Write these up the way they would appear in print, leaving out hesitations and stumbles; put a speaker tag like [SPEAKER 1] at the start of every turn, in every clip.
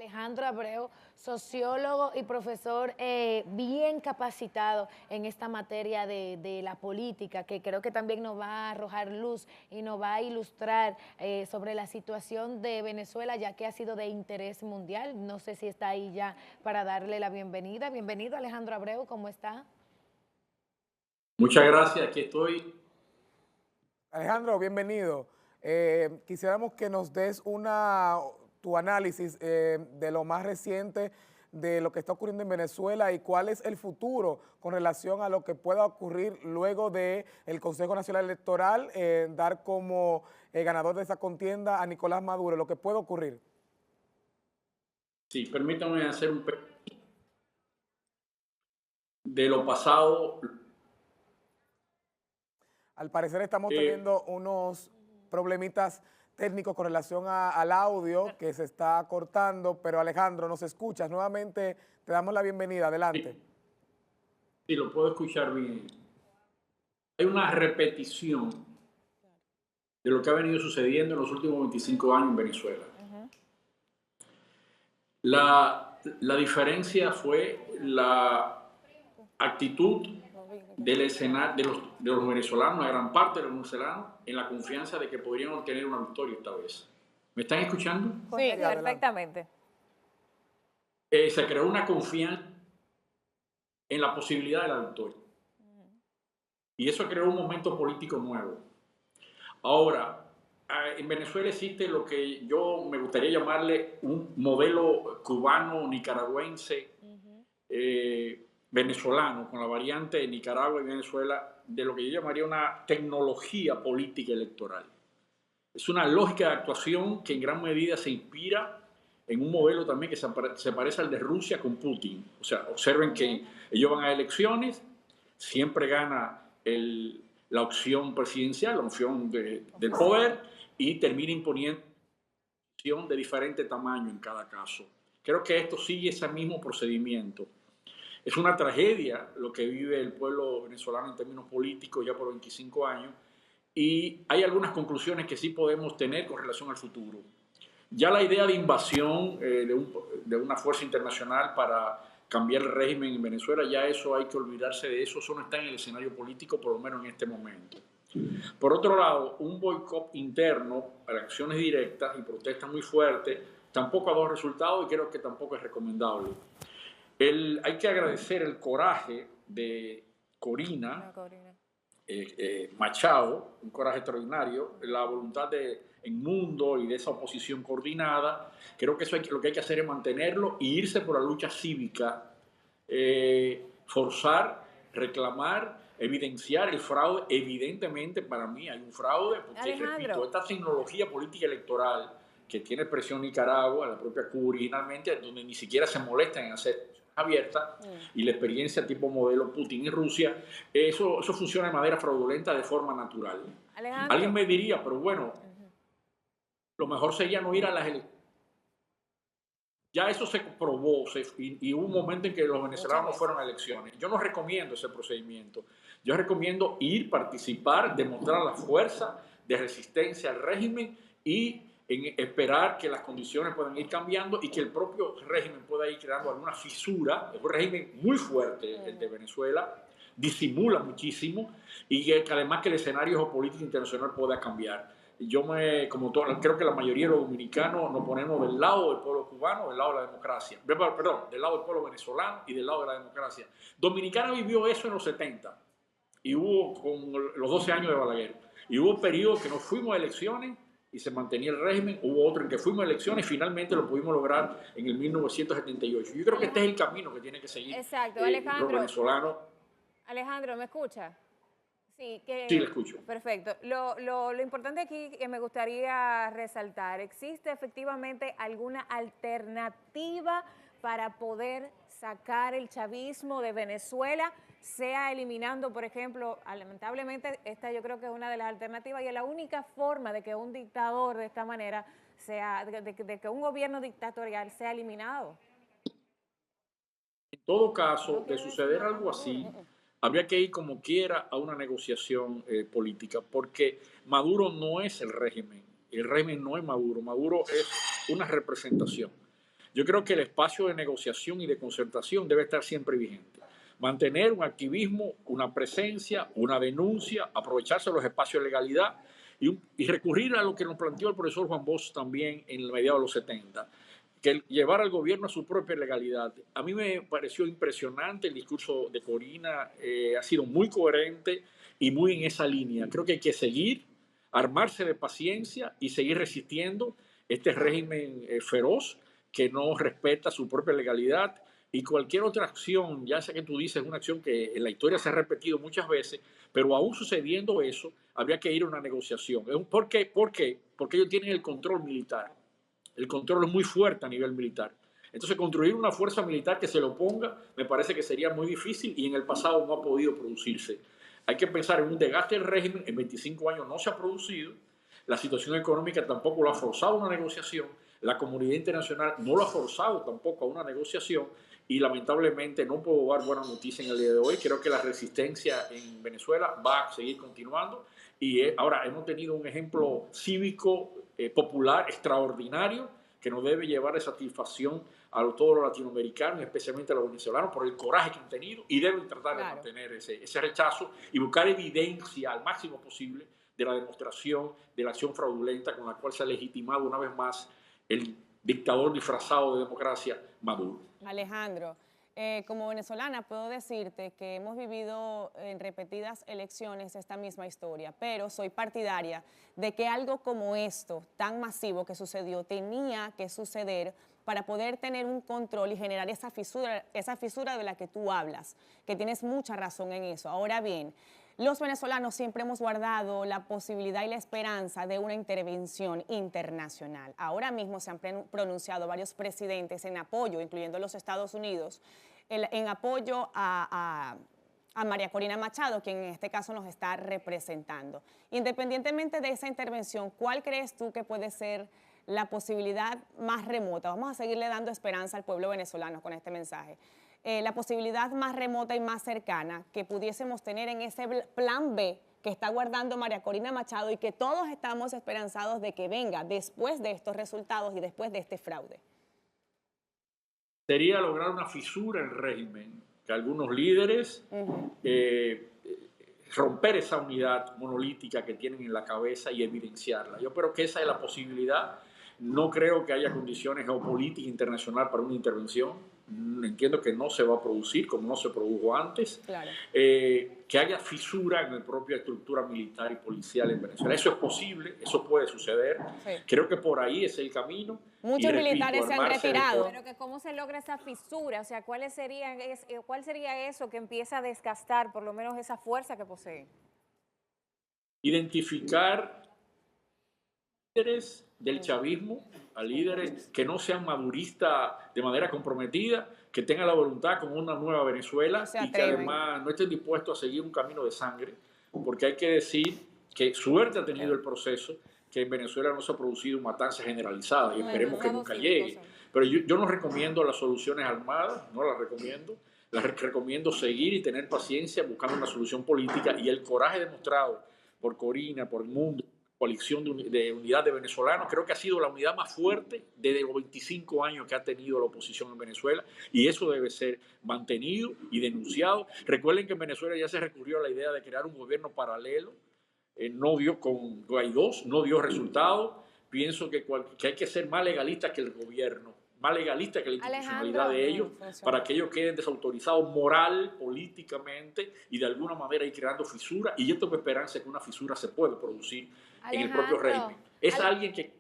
[SPEAKER 1] Alejandro Abreu, sociólogo y profesor bien capacitado en esta materia de la política, que creo que también nos va a arrojar luz y nos va a ilustrar sobre la situación de Venezuela, ya que ha sido de interés mundial. No sé si está ahí ya para darle la bienvenida. Bienvenido, Alejandro Abreu, ¿cómo está?
[SPEAKER 2] Muchas gracias, aquí estoy.
[SPEAKER 3] Alejandro, bienvenido. Quisiéramos que nos des tu análisis de lo más reciente de lo que está ocurriendo en Venezuela y cuál es el futuro con relación a lo que pueda ocurrir luego del Consejo Nacional Electoral, dar como ganador de esa contienda a Nicolás Maduro, lo que puede ocurrir.
[SPEAKER 2] Sí, permítanme hacer de lo pasado.
[SPEAKER 3] Al parecer estamos teniendo unos problemitas técnicos con relación al audio que se está cortando, pero Alejandro, ¿nos escuchas? Nuevamente te damos la bienvenida, adelante.
[SPEAKER 2] Sí, lo puedo escuchar bien. Hay una repetición de lo que ha venido sucediendo en los últimos 25 años en Venezuela. La diferencia fue la actitud del escenario de los venezolanos, una gran parte de los venezolanos, en la confianza de que podrían obtener una victoria esta vez. ¿Me están escuchando?
[SPEAKER 4] Sí, perfectamente.
[SPEAKER 2] Se creó una confianza en la posibilidad de la victoria. Y eso creó un momento político nuevo. Ahora, en Venezuela existe lo que yo me gustaría llamarle un modelo cubano, nicaragüense, venezolano, con la variante de Nicaragua y Venezuela, de lo que yo llamaría una tecnología política electoral. Es una lógica de actuación que en gran medida se inspira en un modelo también que se parece al de Rusia con Putin. O sea, observen que ellos van a elecciones, siempre gana la opción presidencial, la opción del poder, y termina imponiendo una opción de diferente tamaño en cada caso. Creo que esto sigue ese mismo procedimiento. Es una tragedia lo que vive el pueblo venezolano en términos políticos ya por 25 años, y hay algunas conclusiones que sí podemos tener con relación al futuro. Ya la idea de invasión de una fuerza internacional para cambiar el régimen en Venezuela, ya eso hay que olvidarse de eso, eso no está en el escenario político, por lo menos en este momento. Por otro lado, un boicot interno a acciones directas y protestas muy fuertes tampoco ha dado resultados y creo que tampoco es recomendable. Hay que agradecer el coraje de Corina Machado, un coraje extraordinario, la voluntad en Mundo y de esa oposición coordinada. Creo que eso lo que hay que hacer es mantenerlo e irse por la lucha cívica, forzar, reclamar, evidenciar el fraude. Evidentemente para mí hay un fraude porque,
[SPEAKER 4] Alejandro,
[SPEAKER 2] repito, esta tecnología política electoral que tiene expresión Nicaragua, la propia Cuba originalmente, donde ni siquiera se molestan en hacer abierta, y la experiencia tipo modelo Putin y Rusia, eso funciona de manera fraudulenta de forma natural.
[SPEAKER 4] Alejandro.
[SPEAKER 2] Alguien me diría, pero bueno, lo mejor sería no ir a las elecciones. Ya eso se probó y hubo un momento en que los venezolanos no fueron a elecciones. Yo no recomiendo ese procedimiento. Yo recomiendo ir, participar, demostrar la fuerza de resistencia al régimen y esperar que las condiciones puedan ir cambiando y que el propio régimen pueda ir creando alguna fisura. Es un régimen muy fuerte, el de Venezuela, disimula muchísimo y que además que el escenario geopolítico internacional pueda cambiar. Creo que la mayoría de los dominicanos nos ponemos del lado del pueblo cubano, del lado de la democracia. Perdón, del lado del pueblo venezolano y del lado de la democracia. Dominicana vivió eso en los 70 y hubo con los 12 años de Balaguer. Y hubo periodos que nos fuimos a elecciones y se mantenía el régimen, hubo otro en que fuimos a elecciones y finalmente lo pudimos lograr en el 1978. Yo creo que este es el camino que tiene que seguir.
[SPEAKER 4] Exacto, Alejandro.
[SPEAKER 2] Los venezolanos.
[SPEAKER 4] Alejandro, ¿me escucha? Sí,
[SPEAKER 2] sí, le escucho.
[SPEAKER 4] Perfecto. Lo importante aquí que me gustaría resaltar, ¿existe efectivamente alguna alternativa para poder sacar el chavismo de Venezuela? Sea eliminando, por ejemplo, lamentablemente esta yo creo que es una de las alternativas y es la única forma de que un dictador de esta manera de que un gobierno dictatorial sea eliminado.
[SPEAKER 2] En todo caso, de suceder algo así, habría que ir como quiera a una negociación política, porque Maduro no es el régimen no es Maduro, Maduro es una representación. Yo creo que el espacio de negociación y de concertación debe estar siempre vigente. Mantener un activismo, una presencia, una denuncia, aprovecharse de los espacios de legalidad y recurrir a lo que nos planteó el profesor Juan Bosch también en el mediados de los 70, que llevar al gobierno a su propia legalidad. A mí me pareció impresionante el discurso de Corina, ha sido muy coherente y muy en esa línea. Creo que hay que seguir, armarse de paciencia y seguir resistiendo este régimen feroz que no respeta su propia legalidad y cualquier otra acción, ya sea que tú dices, una acción que en la historia se ha repetido muchas veces, pero aún sucediendo eso, habría que ir a una negociación. ¿Por qué? Porque ellos tienen el control militar. El control es muy fuerte a nivel militar. Entonces, construir una fuerza militar que se lo oponga me parece que sería muy difícil y en el pasado no ha podido producirse. Hay que pensar en un desgaste del régimen, en 25 años no se ha producido, la situación económica tampoco lo ha forzado a una negociación, la comunidad internacional no lo ha forzado tampoco a una negociación y lamentablemente no puedo dar buena noticia en el día de hoy. Creo que la resistencia en Venezuela va a seguir continuando y ahora hemos tenido un ejemplo cívico popular extraordinario que nos debe llevar de satisfacción a todos los latinoamericanos, especialmente a los venezolanos, por el coraje que han tenido y deben tratar de mantener ese rechazo y buscar evidencia al máximo posible de la demostración de la acción fraudulenta con la cual se ha legitimado una vez más el dictador disfrazado de democracia, Maduro.
[SPEAKER 5] Alejandro, como venezolana puedo decirte que hemos vivido en repetidas elecciones esta misma historia, pero soy partidaria de que algo como esto, tan masivo que sucedió, tenía que suceder para poder tener un control y generar esa fisura de la que tú hablas, que tienes mucha razón en eso. Ahora bien, los venezolanos siempre hemos guardado la posibilidad y la esperanza de una intervención internacional. Ahora mismo se han pronunciado varios presidentes en apoyo, incluyendo los Estados Unidos, en apoyo a María Corina Machado, quien en este caso nos está representando. Independientemente de esa intervención, ¿cuál crees tú que puede ser la posibilidad más remota? Vamos a seguirle dando esperanza al pueblo venezolano con este mensaje. La posibilidad más remota y más cercana que pudiésemos tener en ese plan B que está guardando María Corina Machado y que todos estamos esperanzados de que venga después de estos resultados y después de este fraude.
[SPEAKER 2] Sería lograr una fisura en el régimen, que algunos líderes romper esa unidad monolítica que tienen en la cabeza y evidenciarla. Yo creo que esa es la posibilidad. No creo que haya condiciones geopolíticas internacionales para una intervención. Entiendo que no se va a producir como no se produjo antes.
[SPEAKER 5] Claro.
[SPEAKER 2] Que haya fisura en la propia estructura militar y policial en Venezuela. Eso es posible, eso puede suceder. Sí. Creo que por ahí es el camino.
[SPEAKER 5] Muchos militares se han retirado.
[SPEAKER 4] Pero que ¿cómo se logra esa fisura? O sea, ¿cuál sería eso que empieza a desgastar por lo menos esa fuerza que posee?
[SPEAKER 2] Identificar líderes del chavismo, a líderes que no sean maduristas de manera comprometida, que tengan la voluntad como una nueva Venezuela y que además no estén dispuestos a seguir un camino de sangre, porque hay que decir que suerte ha tenido el proceso, que en Venezuela no se ha producido matanza generalizada y esperemos que nunca llegue. Pero yo no recomiendo las soluciones armadas, no las recomiendo. Les recomiendo seguir y tener paciencia buscando una solución política y el coraje demostrado por Corina, por el mundo, coalición de unidad de venezolanos, creo que ha sido la unidad más fuerte desde los 25 años que ha tenido la oposición en Venezuela y eso debe ser mantenido y denunciado. Recuerden que en Venezuela ya se recurrió a la idea de crear un gobierno paralelo, no dio con Guaidó, no dio resultado. Pienso que hay que ser más legalista que el gobierno, más legalista que la institucionalidad de ellos, para que ellos queden desautorizados moral, políticamente y de alguna manera ir creando fisura. Y yo tengo esperanza que una fisura se puede producir en el propio régimen. Es alguien que...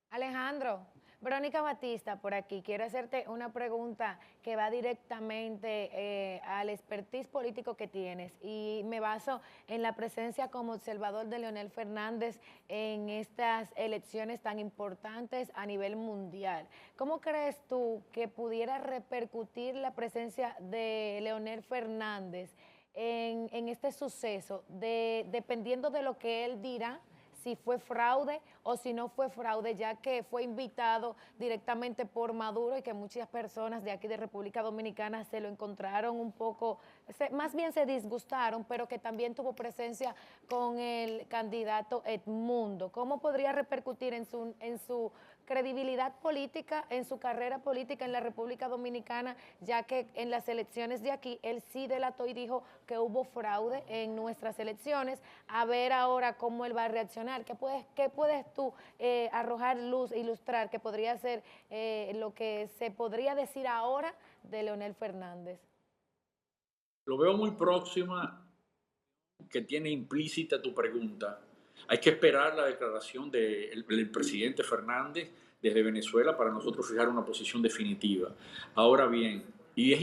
[SPEAKER 1] Alejandro, Verónica Batista por aquí. Quiero hacerte una pregunta que va directamente al expertise político que tienes y me baso en la presencia como observador de Leonel Fernández en estas elecciones tan importantes a nivel mundial. ¿Cómo crees tú que pudiera repercutir la presencia de Leonel Fernández en este suceso, dependiendo de lo que él dirá, si fue fraude o si no fue fraude, ya que fue invitado directamente por Maduro y que muchas personas de aquí de República Dominicana se lo encontraron un poco, más bien se disgustaron, pero que también tuvo presencia con el candidato Edmundo? ¿Cómo podría repercutir en su credibilidad política en su carrera política en la República Dominicana, ya que en las elecciones de aquí él sí delató y dijo que hubo fraude en nuestras elecciones. A ver ahora cómo él va a reaccionar. ¿Qué puedes tú arrojar luz, ilustrar, que podría ser lo que se podría decir ahora de Leonel Fernández?
[SPEAKER 2] Lo veo muy próxima, que tiene implícita tu pregunta. Hay que esperar la declaración del presidente Fernández desde Venezuela para nosotros fijar una posición definitiva. Ahora bien,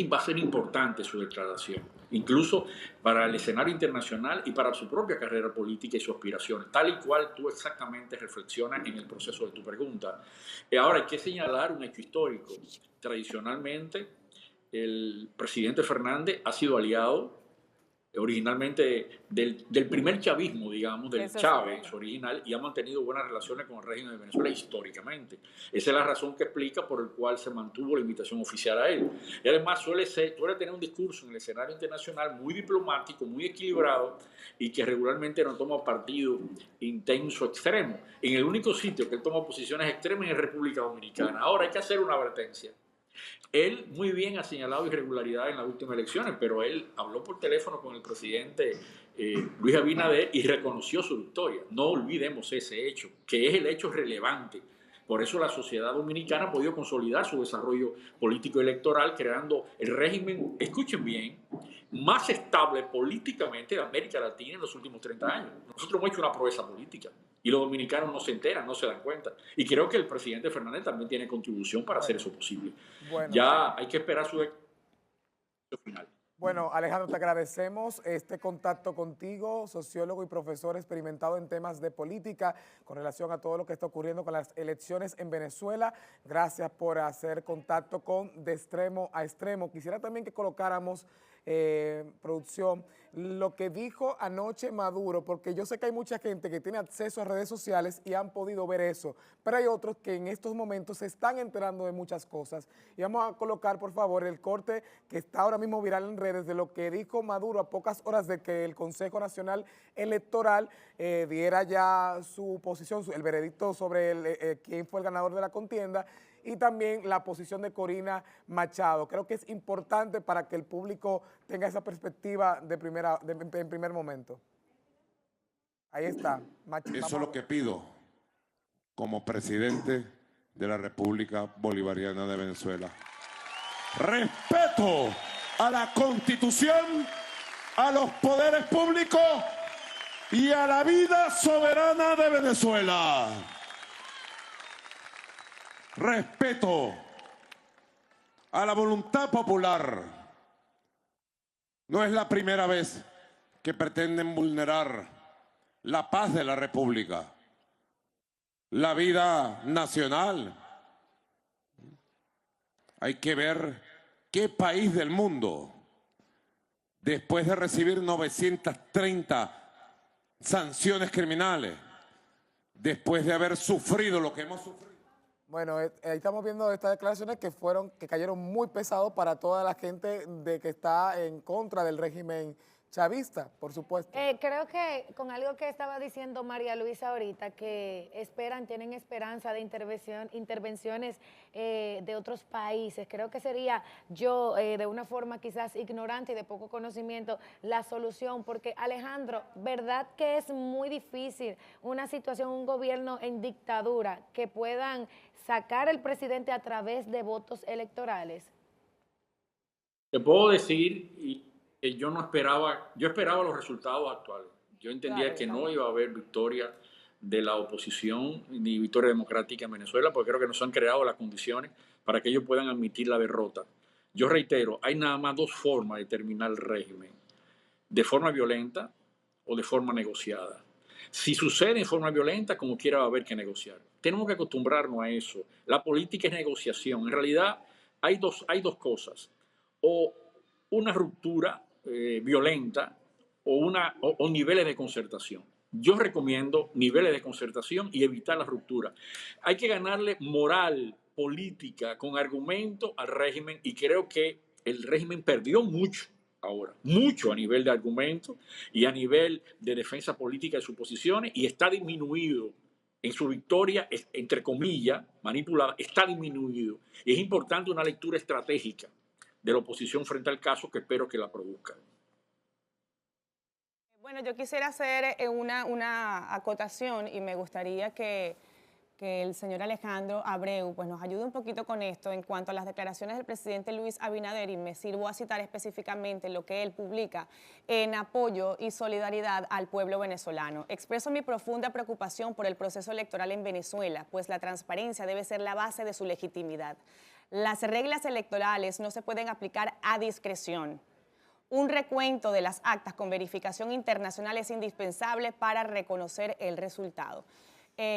[SPEAKER 2] va a ser importante su declaración, incluso para el escenario internacional y para su propia carrera política y sus aspiraciones, tal y cual tú exactamente reflexionas en el proceso de tu pregunta. Ahora hay que señalar un hecho histórico. Tradicionalmente, el presidente Fernández ha sido aliado originalmente del primer chavismo, digamos, del Chávez original, y ha mantenido buenas relaciones con el régimen de Venezuela históricamente. Esa es la razón que explica por el cual se mantuvo la invitación oficial a él. Y además suele tener un discurso en el escenario internacional muy diplomático, muy equilibrado, y que regularmente no toma partido intenso extremo. En el único sitio que él toma posiciones extremas es en República Dominicana. Ahora hay que hacer una advertencia. Él muy bien ha señalado irregularidades en las últimas elecciones, pero él habló por teléfono con el presidente Luis Abinader y reconoció su victoria. No olvidemos ese hecho, que es el hecho relevante. Por eso la sociedad dominicana ha podido consolidar su desarrollo político y electoral, creando el régimen, escuchen bien, más estable políticamente de América Latina en los últimos 30 años. Nosotros hemos hecho una proeza política y los dominicanos no se enteran, no se dan cuenta. Y creo que el presidente Fernández también tiene contribución para hacer eso posible. Ya hay que esperar su declaración final.
[SPEAKER 3] Bueno, Alejandro, te agradecemos este contacto contigo, sociólogo y profesor experimentado en temas de política con relación a todo lo que está ocurriendo con las elecciones en Venezuela. Gracias por hacer contacto con De Extremo a Extremo. Quisiera también que colocáramos, producción, lo que dijo anoche Maduro, porque yo sé que hay mucha gente que tiene acceso a redes sociales y han podido ver eso, pero hay otros que en estos momentos se están enterando de muchas cosas. Y vamos a colocar, por favor, el corte que está ahora mismo viral en redes de lo que dijo Maduro a pocas horas de que el Consejo Nacional Electoral diera ya su posición, el veredicto sobre quién fue el ganador de la contienda, y también la posición de Corina Machado. Creo que es importante para que el público tenga esa perspectiva en primer momento. Ahí está.
[SPEAKER 6] Eso es lo que pido como presidente de la República Bolivariana de Venezuela. Respeto a la Constitución, a los poderes públicos y a la vida soberana de Venezuela. Respeto a la voluntad popular. No es la primera vez que pretenden vulnerar la paz de la República, la vida nacional. Hay que ver qué país del mundo, después de recibir 930 sanciones criminales, después de haber sufrido lo que hemos sufrido.
[SPEAKER 3] Bueno, ahí estamos viendo estas declaraciones que cayeron muy pesados para toda la gente que está en contra del régimen chavista, por supuesto.
[SPEAKER 1] Creo que con algo que estaba diciendo María Luisa ahorita, que tienen esperanza de intervenciones de otros países, creo que sería de una forma quizás ignorante y de poco conocimiento, la solución, porque Alejandro, ¿verdad que es muy difícil una situación, un gobierno en dictadura, que puedan sacar al presidente a través de votos electorales?
[SPEAKER 2] Te puedo decir yo esperaba los resultados actuales. Yo entendía que no iba a haber victoria de la oposición ni victoria democrática en Venezuela, porque creo que no se han creado las condiciones para que ellos puedan admitir la derrota. Yo reitero, hay nada más dos formas de terminar el régimen: de forma violenta o de forma negociada. Si sucede en forma violenta, como quiera va a haber que negociar. Tenemos que acostumbrarnos a eso. La política es negociación. En realidad hay dos cosas: o una ruptura violenta o niveles de concertación. Yo recomiendo niveles de concertación y evitar la ruptura. Hay que ganarle moral política con argumento al régimen, y creo que el régimen perdió mucho ahora, mucho a nivel de argumento y a nivel de defensa política de sus posiciones, y está disminuido en su victoria, entre comillas, manipulada, está disminuido. Y es importante una lectura estratégica de la oposición frente al caso que espero que la produzca.
[SPEAKER 5] Bueno, yo quisiera hacer una acotación y me gustaría que el señor Alejandro Abreu pues, nos ayude un poquito con esto en cuanto a las declaraciones del presidente Luis Abinader, y me sirvo a citar específicamente lo que él publica en apoyo y solidaridad al pueblo venezolano. Expreso mi profunda preocupación por el proceso electoral en Venezuela, pues la transparencia debe ser la base de su legitimidad. Las reglas electorales no se pueden aplicar a discreción. Un recuento de las actas con verificación internacional es indispensable para reconocer el resultado.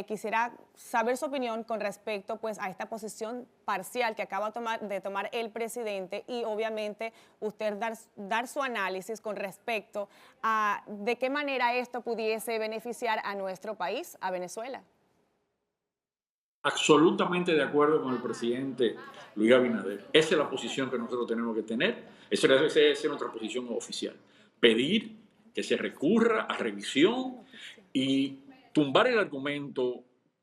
[SPEAKER 5] Quisiera saber su opinión con respecto pues, a esta posición parcial que acaba de tomar el presidente, y obviamente usted dar su análisis con respecto a de qué manera esto pudiese beneficiar a nuestro país, a Venezuela.
[SPEAKER 2] Absolutamente de acuerdo con el presidente Luis Abinader. Esa es la posición que nosotros tenemos que tener. Esa es nuestra posición oficial. Pedir que se recurra a revisión y tumbar el argumento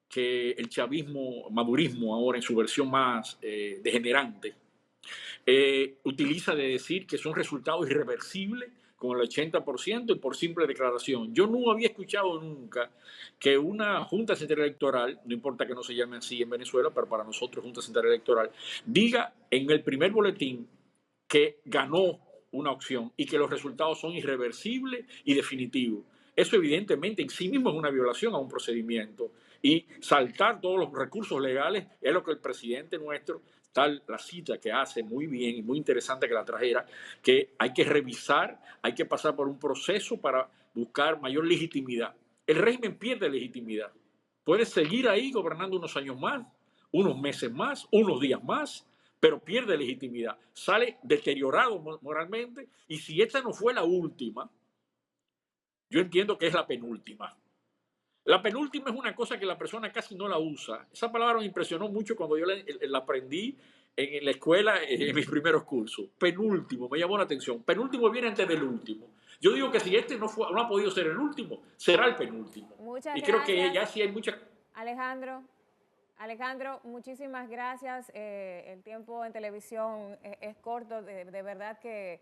[SPEAKER 2] que el chavismo, madurismo ahora en su versión más degenerante, utiliza de decir que son resultados irreversibles con el 80% y por simple declaración. Yo no había escuchado nunca que una Junta Central Electoral, no importa que no se llame así en Venezuela, pero para nosotros Junta Central Electoral, diga en el primer boletín que ganó una opción y que los resultados son irreversibles y definitivos. Eso evidentemente en sí mismo es una violación a un procedimiento, y saltar todos los recursos legales es lo que el presidente nuestro, tal la cita que hace muy bien y muy interesante que la trajera, que hay que revisar, hay que pasar por un proceso para buscar mayor legitimidad. El régimen pierde legitimidad. Puede seguir ahí gobernando unos años más, unos meses más, unos días más, pero pierde legitimidad. Sale deteriorado moralmente, y si esta no fue la última, yo entiendo que es la penúltima. La penúltima es una cosa que la persona casi no la usa. Esa palabra me impresionó mucho cuando yo la aprendí en la escuela en mis primeros cursos. Penúltimo, me llamó la atención. Penúltimo viene antes del último. Yo digo que si este no ha podido ser el último, será el penúltimo.
[SPEAKER 4] Muchas
[SPEAKER 2] y
[SPEAKER 4] gracias.
[SPEAKER 2] Creo que ya sí hay muchas...
[SPEAKER 4] Alejandro, muchísimas gracias. El tiempo en televisión es corto. De verdad que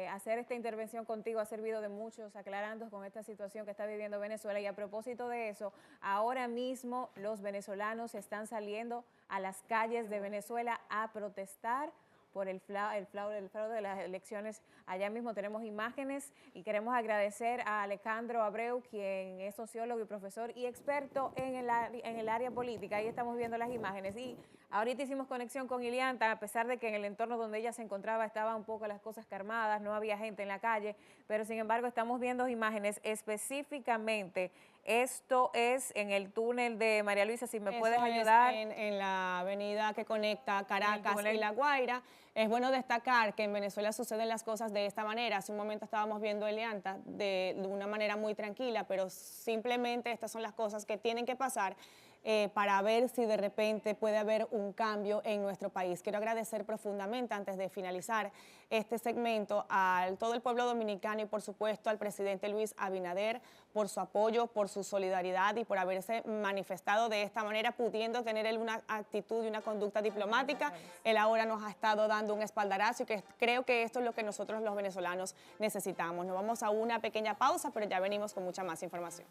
[SPEAKER 4] hacer esta intervención contigo ha servido de muchos, aclarando con esta situación que está viviendo Venezuela. Y a propósito de eso, ahora mismo los venezolanos están saliendo a las calles de Venezuela a protestar por el fraude de las elecciones. Allá mismo tenemos imágenes y queremos agradecer a Alejandro Abreu, quien es sociólogo y profesor y experto en el área política. Ahí estamos viendo las imágenes. Y ahorita hicimos conexión con Ilianta, a pesar de que en el entorno donde ella se encontraba estaban un poco las cosas calmadas, no había gente en la calle, pero sin embargo estamos viendo imágenes específicamente. Esto es en el túnel de María Luisa, si me puedes ayudar.
[SPEAKER 5] En la avenida que conecta Caracas y La Guaira. Es bueno destacar que en Venezuela suceden las cosas de esta manera. Hace un momento estábamos viendo Elianta de una manera muy tranquila, pero simplemente estas son las cosas que tienen que pasar para ver si de repente puede haber un cambio en nuestro país. Quiero agradecer profundamente, antes de finalizar este segmento, a todo el pueblo dominicano y por supuesto al presidente Luis Abinader por su apoyo, por su solidaridad y por haberse manifestado de esta manera, pudiendo tener él una actitud y una conducta diplomática. Él ahora nos ha estado dando un espaldarazo, y que creo que esto es lo que nosotros los venezolanos necesitamos. Nos vamos a una pequeña pausa, pero ya venimos con mucha más información.